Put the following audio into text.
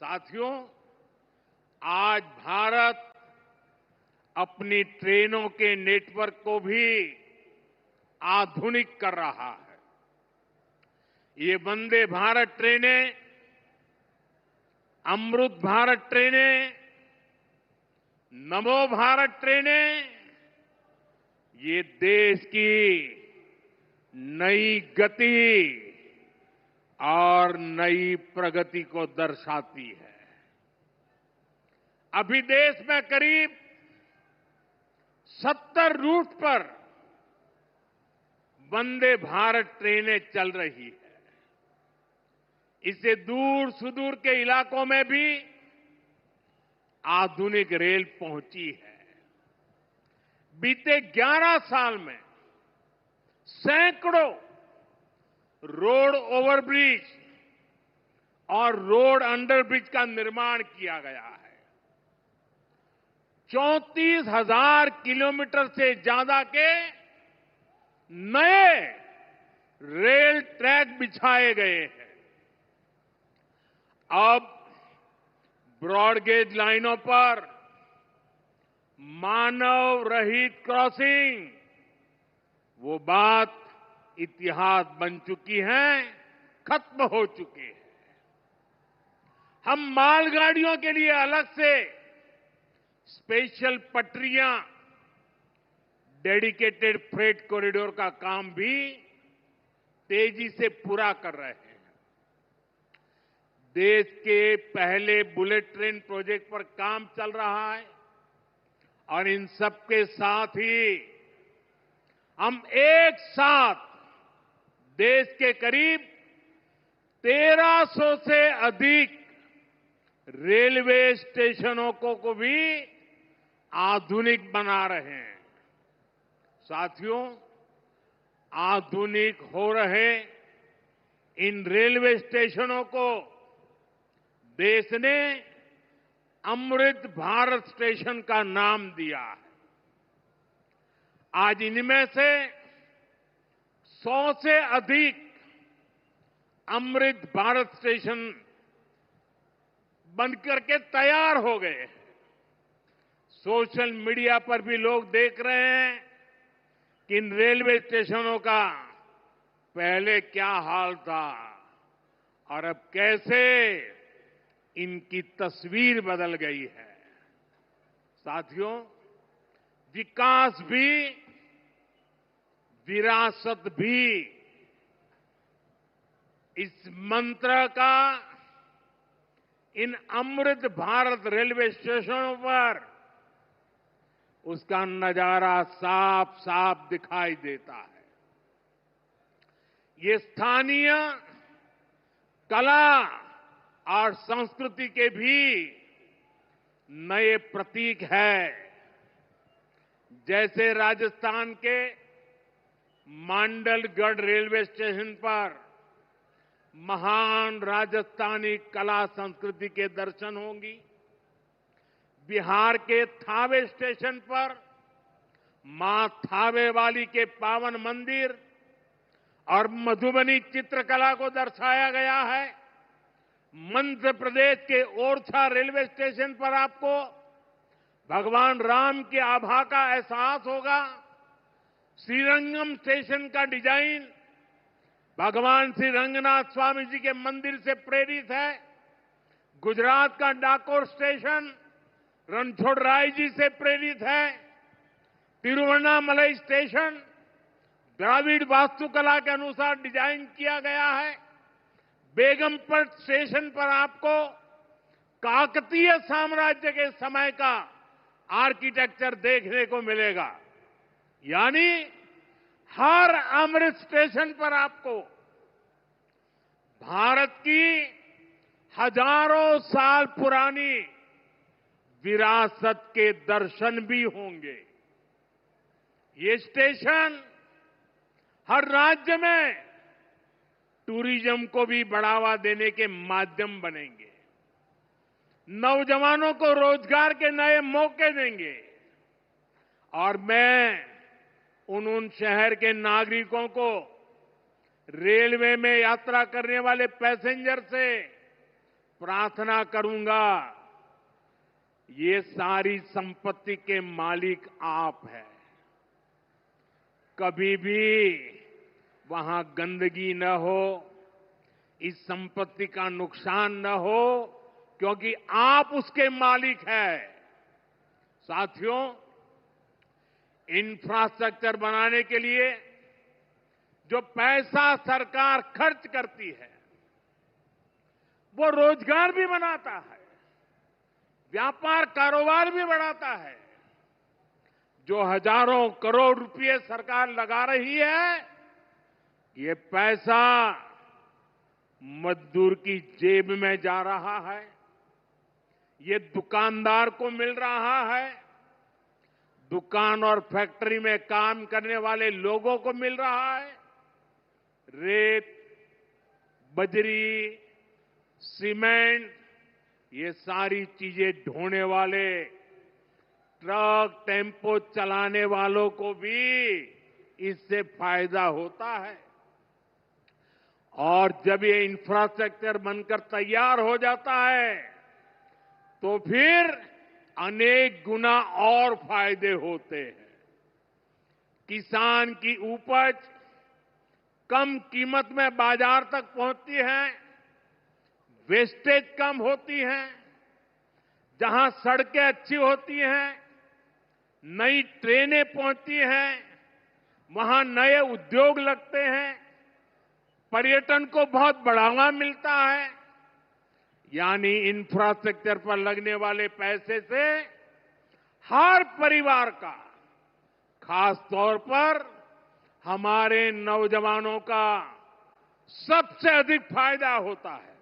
साथियों, आज भारत अपनी ट्रेनों के नेटवर्क को भी आधुनिक कर रहा है। ये वंदे भारत ट्रेनें, अमृत भारत ट्रेनें, नमो भारत ट्रेनें, ये देश की नई गति और नई प्रगति को दर्शाती है। अभी देश में करीब 70 रूट पर वंदे भारत ट्रेनें चल रही है। इससे दूर सुदूर के इलाकों में भी आधुनिक रेल पहुंची है। बीते 11 साल में सैकड़ों रोड ओवरब्रिज और रोड अंडरब्रिज का निर्माण किया गया है। 34,000 किलोमीटर से ज्यादा के नए रेल ट्रैक बिछाए गए हैं। अब ब्रॉडगेज लाइनों पर मानव रहित क्रॉसिंग, वो बात इतिहास बन चुकी है, खत्म हो चुकी है। हम मालगाड़ियों के लिए अलग से स्पेशल पटरियां, डेडिकेटेड फ्रेट कॉरिडोर का काम भी तेजी से पूरा कर रहे हैं। देश के पहले बुलेट ट्रेन प्रोजेक्ट पर काम चल रहा है और इन सबके साथ ही हम एक साथ देश के करीब 1300 से अधिक रेलवे स्टेशनों को भी आधुनिक बना रहे हैं। साथियों, आधुनिक हो रहे इन रेलवे स्टेशनों को देश ने अमृत भारत स्टेशन का नाम दिया है। आज इनमें से 100 से अधिक अमृत भारत स्टेशन बनकर के तैयार हो गए। सोशल मीडिया पर भी लोग देख रहे हैं कि इन रेलवे स्टेशनों का पहले क्या हाल था और अब कैसे इनकी तस्वीर बदल गई है। साथियों, विकास भी, विरासत भी, इस मंत्र का इन अमृत भारत रेलवे स्टेशनों पर उसका नजारा साफ साफ दिखाई देता है। ये स्थानीय कला और संस्कृति के भी नए प्रतीक है। जैसे राजस्थान के मांडलगढ़ रेलवे स्टेशन पर महान राजस्थानी कला संस्कृति के दर्शन होंगी। बिहार के थावे स्टेशन पर मां थावे वाली के पावन मंदिर और मधुबनी चित्रकला को दर्शाया गया है। मध्य प्रदेश के ओरछा रेलवे स्टेशन पर आपको भगवान राम की आभा का एहसास होगा। श्रीरंगम स्टेशन का डिजाइन भगवान श्री रंगनाथ स्वामी जी के मंदिर से प्रेरित है। गुजरात का डाकोर स्टेशन रणछोड़राय जी से प्रेरित है। तिरुवन्नामलई स्टेशन द्राविड़ वास्तुकला के अनुसार डिजाइन किया गया है। बेगमपट स्टेशन पर आपको काकतीय साम्राज्य के समय का आर्किटेक्चर देखने को मिलेगा। यानी हर अमृत स्टेशन पर आपको भारत की हजारों साल पुरानी विरासत के दर्शन भी होंगे। ये स्टेशन हर राज्य में टूरिज्म को भी बढ़ावा देने के माध्यम बनेंगे, नौजवानों को रोजगार के नए मौके देंगे और मैं उन शहर के नागरिकों को रेलवे में यात्रा करने वाले पैसेंजर से प्रार्थना करूंगा, ये सारी संपत्ति के मालिक आप हैं। कभी भी वहां गंदगी न हो, इस संपत्ति का नुकसान न हो, क्योंकि आप उसके मालिक हैं। साथियों, इंफ्रास्ट्रक्चर बनाने के लिए जो पैसा सरकार खर्च करती है, वो रोजगार भी बनाता है, व्यापार कारोबार भी बढ़ाता है। जो हजारों करोड़ रुपए सरकार लगा रही है, ये पैसा मजदूर की जेब में जा रहा है, ये दुकानदार को मिल रहा है, दुकान और फैक्ट्री में काम करने वाले लोगों को मिल रहा है। रेत, बजरी, सीमेंट, ये सारी चीजें ढोने वाले ट्रक, टेम्पो चलाने वालों को भी इससे फायदा होता है। और जब ये इंफ्रास्ट्रक्चर बनकर तैयार हो जाता है, तो फिर अनेक गुना और फायदे होते हैं। किसान की उपज कम कीमत में बाजार तक पहुंचती है, वेस्टेज कम होती है, जहां सड़कें अच्छी होती हैं, नई ट्रेनें पहुंचती हैं, वहां नए उद्योग लगते हैं, पर्यटन को बहुत बढ़ावा मिलता है। यानी इंफ्रास्ट्रक्चर पर लगने वाले पैसे से हर परिवार का, खास तौर पर हमारे नौजवानों का सबसे अधिक फायदा होता है।